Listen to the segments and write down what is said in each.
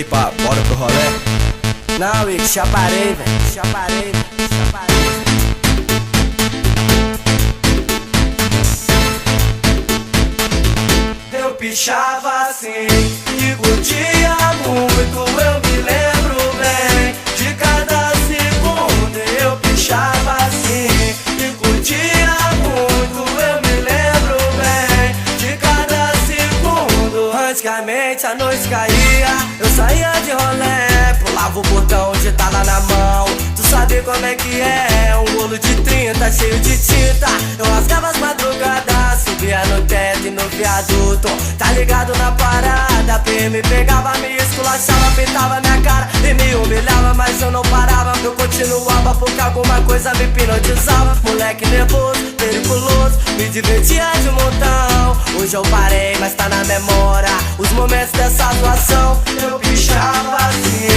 aí, pá, bora pro rolê? Não, Wick, já parei, velho. Já parei. Eu pichava assim e curtia muito, eu me lembro bem de cada segundo. Eu pichava assim e curtia muito, eu me lembro bem de cada segundo. Antigamente a noite caía, eu saía de rolê, pulava o portão de tala na mão. Tu sabe como é que é, um bolo de 30 cheio de tinta. Eu rasgava as madrugadas, subia no teto e no viaduto. Tá ligado na parada, PM pegava, me esculachava, pintava minha cara e me humilhava, mas eu não parava. Eu continuava porque alguma coisa me hipnotizava. Moleque nervoso, periculoso, me divertia de montão. Hoje eu parei, mas tá na memória os momentos dessa atuação. Eu pichava assim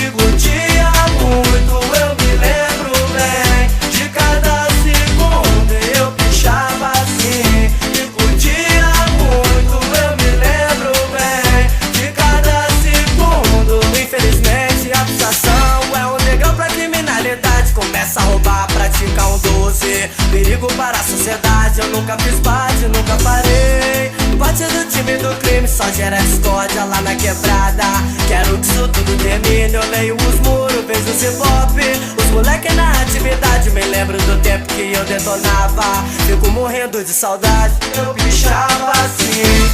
e curtia muito, eu me lembro bem de cada segundo. Eu pichava assim e curtia muito, eu me lembro bem de cada segundo. Infelizmente a acusação é um negão pra criminalidade. Começa a roubar, pratica um doce, perigo para a sociedade. Eu nunca fiz parte, nunca parei. Parte do time do crime só gera discórdia lá na quebrada. Quero que isso tudo termine, eu leio os muros, vejo os hip-hop. Os moleque na atividade, me lembro do tempo que eu detonava. Fico morrendo de saudade. Eu pichava assim